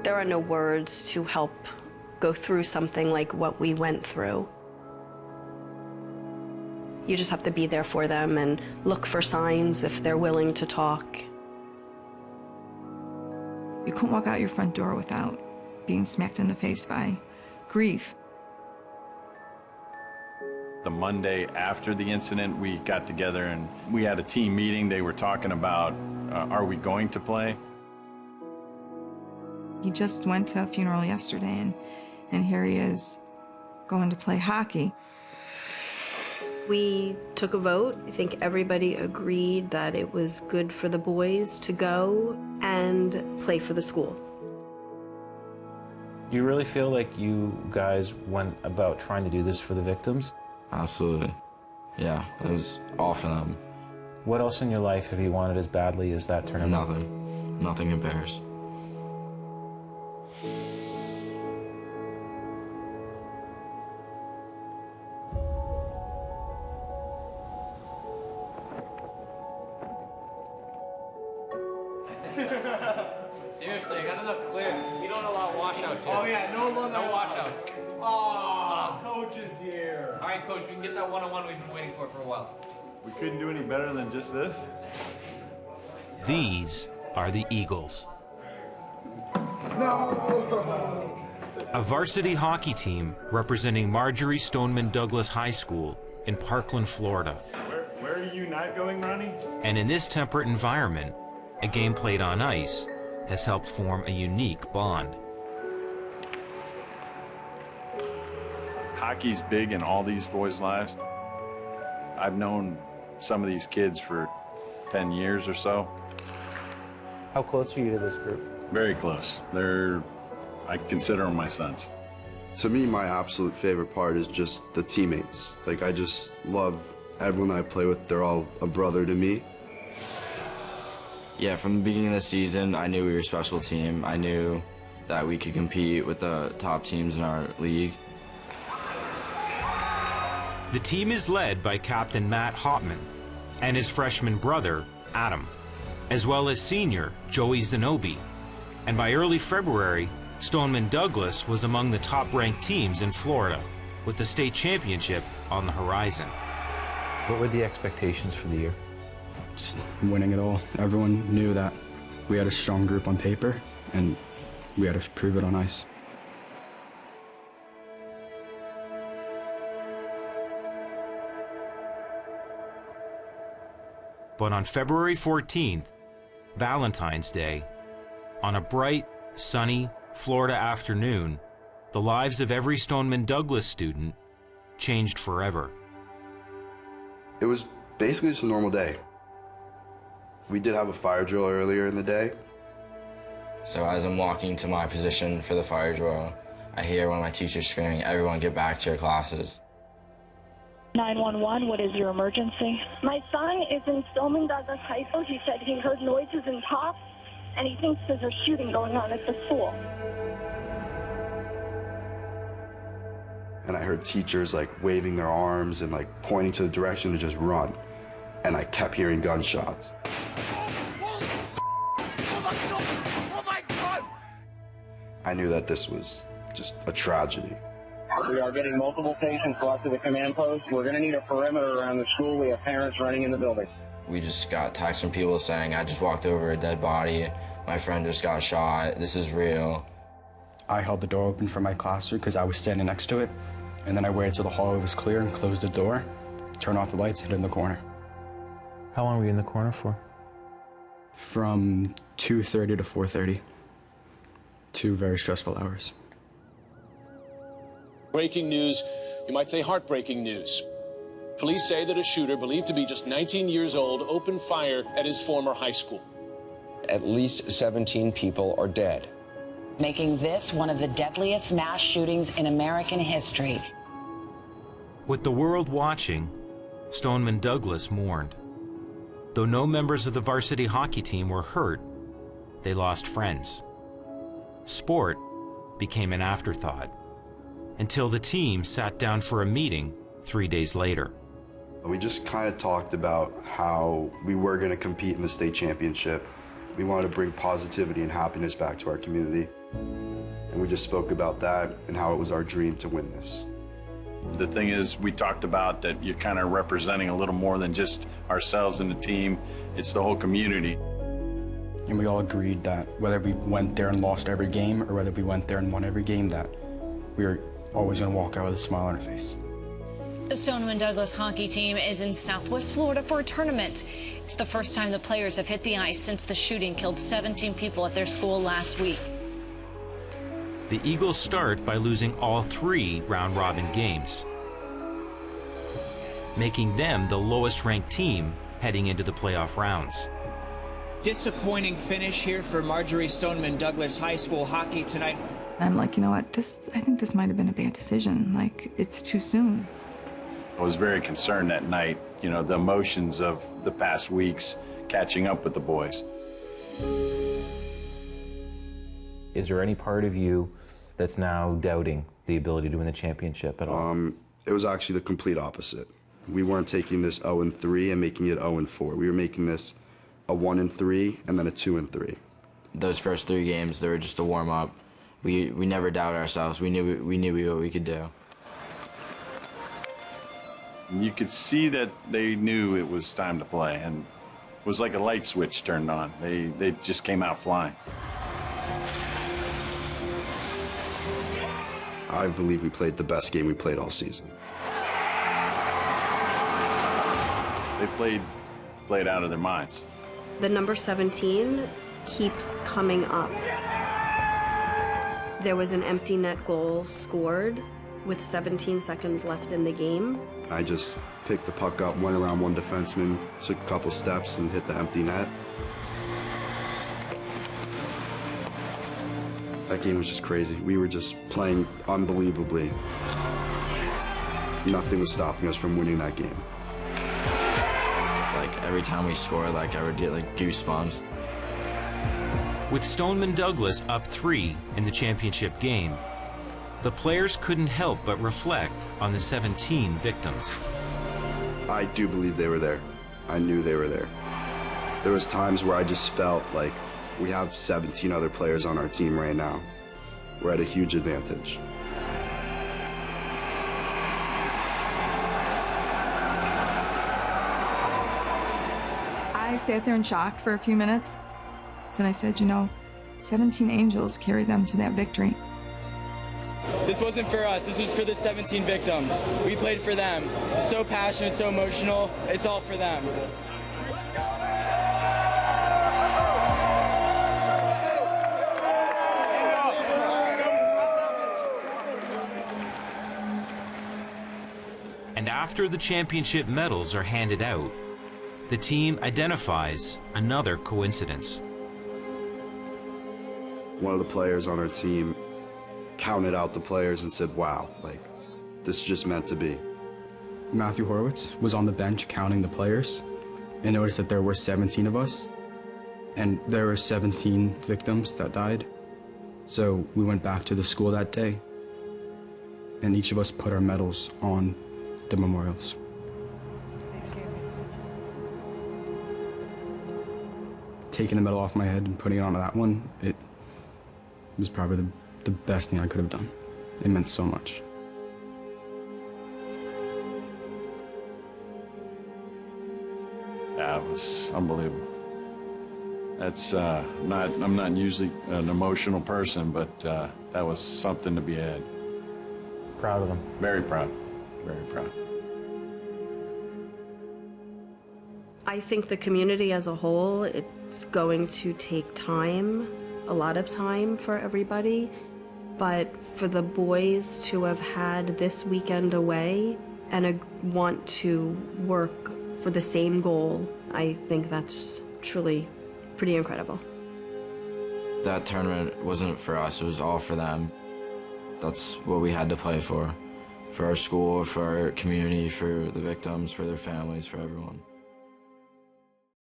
There are no words to help go through something like what we went through. You just have to be there for them and look for signs if they're willing to talk. You couldn't walk out your front door without being smacked in the face by grief. The Monday after the incident, we got together and we had a team meeting. They were talking about, are we going to play? He just went to a funeral yesterday, and here he is going to play hockey. We took a vote. I think everybody agreed that it was good for the boys to go and play for the school. Do you really feel like you guys went about trying to do this for the victims? Absolutely. Yeah, it was all for them. What else in your life have you wanted as badly as that tournament? Nothing. Nothing compares. Seriously, I got enough clear. We don't allow washouts here. Oh yeah, no washouts. Oh, coach is here. All right, coach, we can get that one-on-one we've been waiting for a while. We couldn't do any better than just this. These are the Eagles. A varsity hockey team representing Marjorie Stoneman Douglas High School in Parkland, Florida. Where are you not going, Ronnie? And in this temperate environment, a game played on ice has helped form a unique bond. Hockey's big in all these boys' lives. I've known some of these kids for 10 years or so. How close are you to this group? Very close. I consider them my sons. To me, my absolute favorite part is just the teammates. Like, I just love everyone I play with. They're all a brother to me. Yeah, from the beginning of the season, I knew we were a special team. I knew that we could compete with the top teams in our league. The team is led by Captain Matt HAUPTMAN and his freshman brother, Adam, as well as senior Joey Zanobi. And by early February, Stoneman Douglas was among the top-ranked teams in Florida, with the state championship on the horizon. What were the expectations for the year? Just winning it all. Everyone knew that we had a strong group on paper, and we had to prove it on ice. But on February 14th, Valentine's Day, on a bright, sunny Florida afternoon, the lives of every Stoneman Douglas student changed forever. It was basically just a normal day. We did have a fire drill earlier in the day. So as I'm walking to my position for the fire drill, I hear one of my teachers screaming, "Everyone get back to your classes." 911, what is your emergency? My son is in Stoneman Douglas High School. He said he heard noises and pops, and he thinks there's a shooting going on at the school. And I heard teachers like waving their arms and like pointing to the direction to just run. And I kept hearing gunshots. I knew that this was just a tragedy. We are getting multiple patients brought to the command post. We're going to need a perimeter around the school. We have parents running in the building. We just got texts from people saying, "I just walked over a dead body. My friend just got shot. This is real." I held the door open for my classroom because I was standing next to it, and then I waited till the hallway was clear and closed the door, turned off the lights, hid in the corner. How long were you in the corner for? From 2:30 to 4:30. 2 very stressful hours. Breaking news, you might say heartbreaking news. Police say that a shooter, believed to be just 19 years old, opened fire at his former high school. At least 17 people are dead, making this one of the deadliest mass shootings in American history. With the world watching, Stoneman Douglas mourned. Though no members of the varsity hockey team were hurt, they lost friends. Sport became an afterthought, until the team sat down for a meeting 3 days later. We just kind of talked about how we were going to compete in the state championship. We wanted to bring positivity and happiness back to our community. And we just spoke about that and how it was our dream to win this. The thing is, we talked about that you're kind of representing a little more than just ourselves and the team. It's the whole community. And we all agreed that whether we went there and lost every game or whether we went there and won every game, that we were always going to walk out with a smile on our face. The Stoneman Douglas hockey team is in Southwest Florida for a tournament. It's the first time the players have hit the ice since the shooting killed 17 people at their school last week. The Eagles start by losing all 3 round-robin games, making them the lowest-ranked team heading into the playoff rounds. Disappointing finish here for Marjorie Stoneman Douglas High School hockey tonight. I'm like, you know what, I think this might have been a bad decision. Like, it's too soon. I was very concerned that night, you know, the emotions of the past weeks catching up with the boys. Is there any part of you that's now doubting the ability to win the championship at all? It was actually the complete opposite. We weren't taking this 0-3 and making it 0-4. We were making this a 1-3 and then a 2-3. Those first 3 games, they were just a warm-up. We never doubted ourselves. We knew what we could do. You could see that they knew it was time to play, and it was like a light switch turned on. They just came out flying. I believe we played the best game we played all season. They played out of their minds. The number 17 keeps coming up. There was an empty net goal scored with 17 seconds left in the game. I just picked the puck up, went around one defenseman, took a couple steps, and hit the empty net. That game was just crazy. We were just playing unbelievably. Nothing was stopping us from winning that game. Like, every time we scored, like, I would get, like, goosebumps. With Stoneman Douglas up 3 in the championship game, the players couldn't help but reflect on the 17 victims. I do believe they were there. I knew they were there. There was times where I just felt like we have 17 other players on our team right now. We're at a huge advantage. I sat there in shock for a few minutes, and I said, you know, 17 angels carried them to that victory. This wasn't for us, this was for the 17 victims. We played for them. So passionate, so emotional, it's all for them. And after the championship medals are handed out, the team identifies another coincidence. One of the players on our team counted out the players and said, wow, like, this is just meant to be. Matthew Horowitz was on the bench counting the players and noticed that there were 17 of us and there were 17 victims that died. So we went back to the school that day and each of us put our medals on the memorials. Taking the medal off my head and putting it on that one, it was probably the best thing I could have done. It meant so much. Yeah, it was unbelievable. That's I'm not usually an emotional person, but that was something to be had. Proud of them. Very proud. Very proud. I think the community as a whole, it's going to take time, a lot of time for everybody, but for the boys to have had this weekend away and want to work for the same goal, I think that's truly pretty incredible. That tournament wasn't for us, it was all for them. That's what we had to play for our school, for our community, for the victims, for their families, for everyone.